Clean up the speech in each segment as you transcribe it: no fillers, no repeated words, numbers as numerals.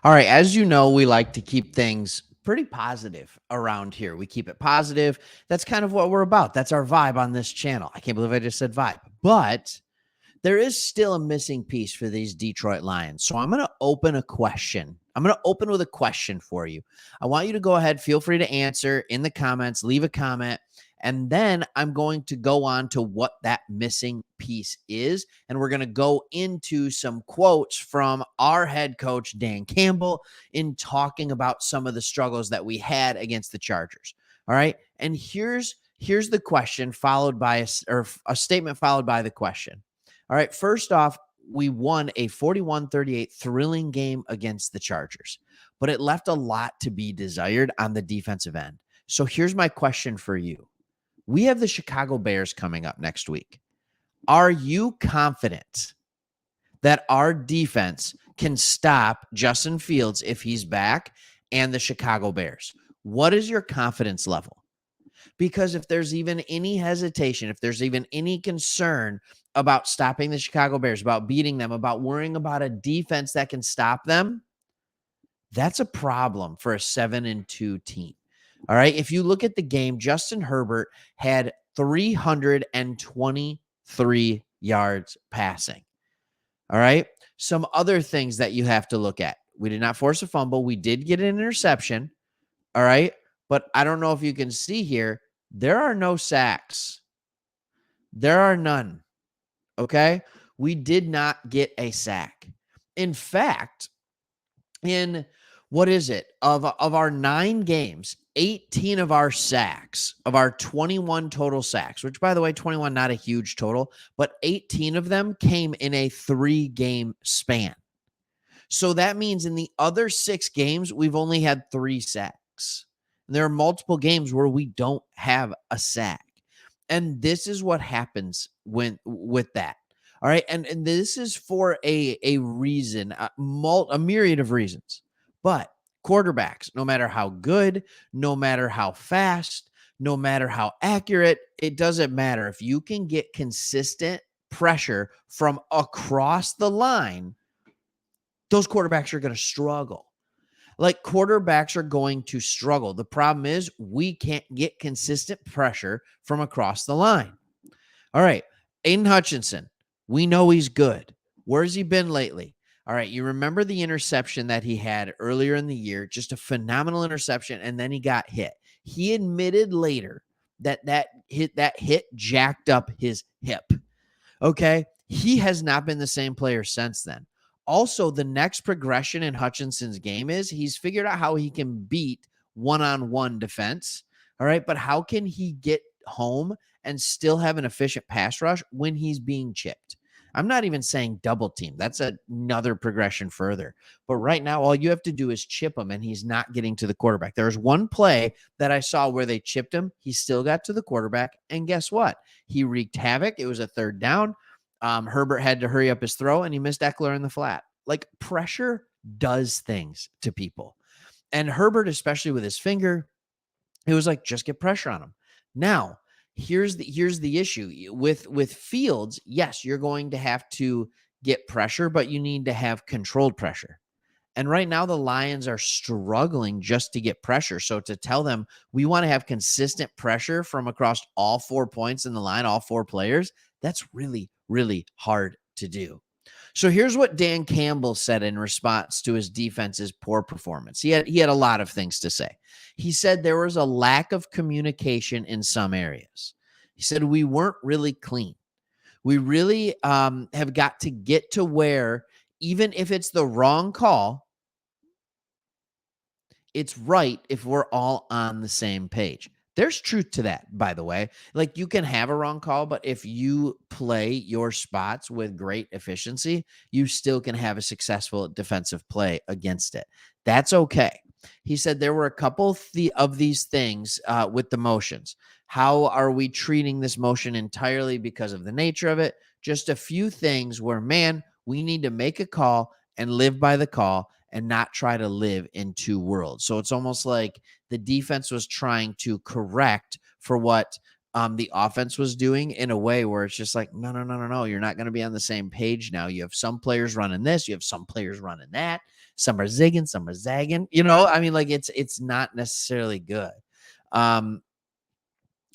All right. As you know, we like to keep things pretty positive around here. We keep it positive. That's kind of what we're about. That's our vibe on this channel. I can't believe I just said vibe, but there is still a missing piece for these Detroit Lions. So I'm going to open a question. I'm going to open with a question for you. I want you to go ahead, feel free to answer in the comments, leave a comment, and then I'm going to go on to what that missing piece is. And we're going to go into some quotes from our head coach, Dan Campbell, in talking about some of the struggles that we had against the Chargers. All right. And here's the question followed by a statement followed by the question. All right. First off, we won a 41-38 thrilling game against the Chargers, but it left a lot to be desired on the defensive end. So here's my question for you. We have the Chicago Bears coming up next week. Are you confident that our defense can stop Justin Fields if he's back and the Chicago Bears? What is your confidence level? Because if there's even any hesitation, if there's even any concern about stopping the Chicago Bears, about beating them, about worrying about a defense that can stop them, that's a problem for a 7-2 team. All right. If you look at the game, Justin Herbert had 323 yards passing. All right. Some other things that you have to look at. We did not force a fumble. We did get an interception. All right. But I don't know if you can see here, there are no sacks. There are none. Okay. We did not get a sack. In fact, in what is it? Of our 9 games, 18 of our sacks, of our 21 total sacks, which by the way, 21, not a huge total, but 18 of them came in a 3-game span. So that means in the other 6 games, we've only had 3 sacks. And there are multiple games where we don't have a sack. And this is what happens with that. All right. And this is for a reason, a myriad of reasons. But quarterbacks, no matter how good, no matter how fast, no matter how accurate, it doesn't matter. If you can get consistent pressure from across the line, those quarterbacks are going to struggle. Like quarterbacks are going to struggle. The problem is we can't get consistent pressure from across the line. All right. Aiden Hutchinson, we know he's good. Where's he been lately? All right. You remember the interception that he had earlier in the year, just a phenomenal interception, and then he got hit. He admitted later that hit jacked up his hip. Okay. He has not been the same player since then. Also, the next progression in Hutchinson's game is he's figured out how he can beat one-on-one defense. All right. But how can he get home and still have an efficient pass rush when he's being chipped? I'm not even saying double team. That's another progression further. But right now, all you have to do is chip him, and he's not getting to the quarterback. There's one play that I saw where they chipped him. He still got to the quarterback. And guess what? He wreaked havoc. It was a 3rd down. Herbert had to hurry up his throw, and he missed Eckler in the flat. Like pressure does things to people. And Herbert, especially with his finger, it was like, just get pressure on him. Now, here's the issue with Fields. Yes, you're going to have to get pressure, but you need to have controlled pressure. And right now, the Lions are struggling just to get pressure. So to tell them we want to have consistent pressure from across all 4 points in the line, all 4 players, that's really, really hard to do. So here's what Dan Campbell said in response to his defense's poor performance. He had a lot of things to say. He said there was a lack of communication in some areas. He said we weren't really clean. We really have got to get to where, even if it's the wrong call, it's right if we're all on the same page. There's truth to that, by the way. Like you can have a wrong call, but if you play your spots with great efficiency, you still can have a successful defensive play against it. That's okay. He said there were a couple of these things with the motions. How are we treating this motion entirely because of the nature of it? Just a few things where, man, we need to make a call and live by the call and not try to live in 2 worlds. So it's almost like the defense was trying to correct for what the offense was doing in a way where it's just like, no. You're not going to be on the same page now. You have some players running this. You have some players running that. Some are zigging, some are zagging. You know, I mean, like it's not necessarily good. Um,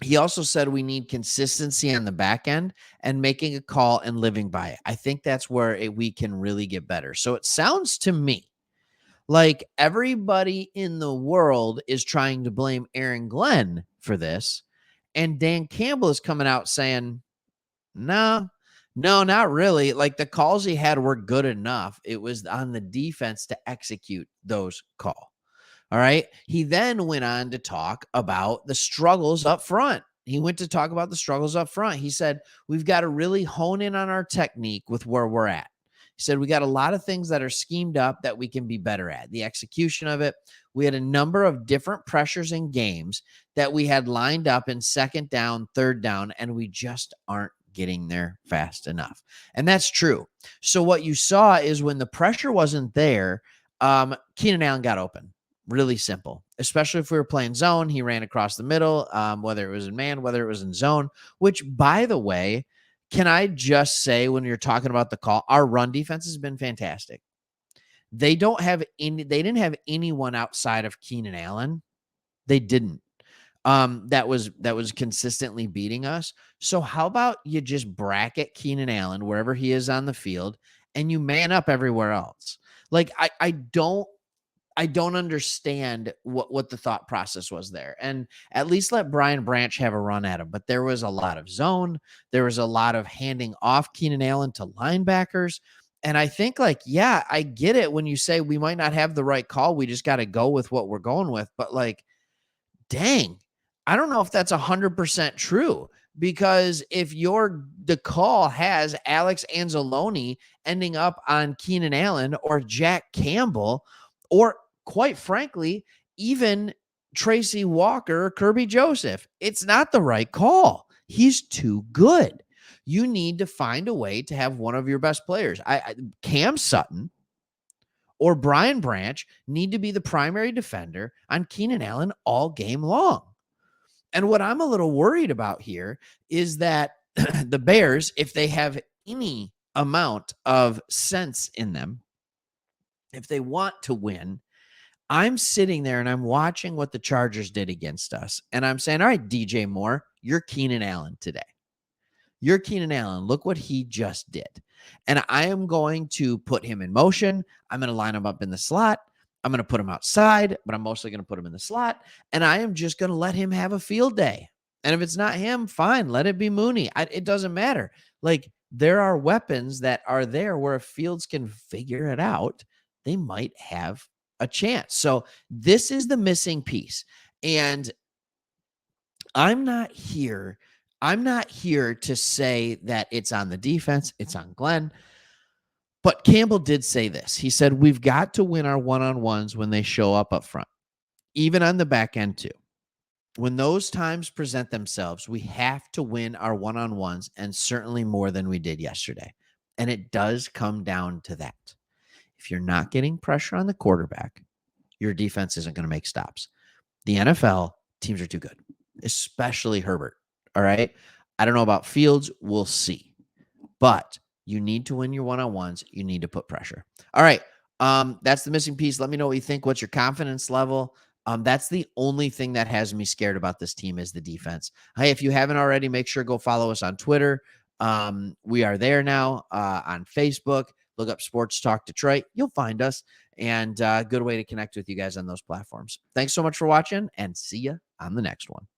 he also said we need consistency on the back end and making a call and living by it. I think that's where we can really get better. So it sounds to me like everybody in the world is trying to blame Aaron Glenn for this. And Dan Campbell is coming out saying, no, no, not really. Like the calls he had were good enough. It was on the defense to execute those calls. All right. He then went on to talk about the struggles up front. He went to talk about the struggles up front. He said, we've got to really hone in on our technique with where we're at. He said, we got a lot of things that are schemed up that we can be better at. The execution of it. We had a number of different pressures in games that we had lined up in second down, third down, and we just aren't getting there fast enough. And that's true. So what you saw is when the pressure wasn't there, Keenan Allen got open. Really simple, especially if we were playing zone. He ran across the middle, whether it was in man, whether it was in zone, which, by the way, can I just say, when you're talking about the call, our run defense has been fantastic. They didn't have anyone outside of Keenan Allen. They didn't. That was consistently beating us. So how about you just bracket Keenan Allen wherever he is on the field and you man up everywhere else? Like I don't understand what the thought process was there. And at least let Brian Branch have a run at him. But there was a lot of zone. There was a lot of handing off Keenan Allen to linebackers. And I think, like, yeah, I get it when you say we might not have the right call. We just got to go with what we're going with. But like, dang, I don't know if that's 100% true, because if the call has Alex Anzalone ending up on Keenan Allen or Jack Campbell, or quite frankly, even Tracy Walker or Kirby Joseph, it's not the right call. He's too good. You need to find a way to have one of your best players. Cam Sutton or Brian Branch need to be the primary defender on Keenan Allen all game long. And what I'm a little worried about here is that the Bears, if they have any amount of sense in them, if they want to win, I'm sitting there and I'm watching what the Chargers did against us. And I'm saying, all right, DJ Moore, you're Keenan Allen today. You're Keenan Allen. Look what he just did. And I am going to put him in motion. I'm going to line him up in the slot. I'm going to put him outside, but I'm mostly going to put him in the slot. And I am just going to let him have a field day. And if it's not him, fine, let it be Mooney. It doesn't matter. Like, there are weapons that are there where if Fields can figure it out, they might have a chance. So this is the missing piece. And I'm not here to say that it's on the defense, it's on Glenn. But Campbell did say this. He said, we've got to win our one-on-ones when they show up front, even on the back end too. When those times present themselves, we have to win our one-on-ones, and certainly more than we did yesterday. And it does come down to that. If you're not getting pressure on the quarterback, your defense isn't going to make stops. The NFL teams are too good, especially Herbert. All right. I don't know about Fields. We'll see. But you need to win your one-on-ones. You need to put pressure. All right. That's the missing piece. Let me know what you think. What's your confidence level? That's the only thing that has me scared about this team is the defense. Hey, if you haven't already, make sure go follow us on Twitter. We are there now on Facebook. Look up Sports Talk Detroit. You'll find us. And good way to connect with you guys on those platforms. Thanks so much for watching, and see you on the next one.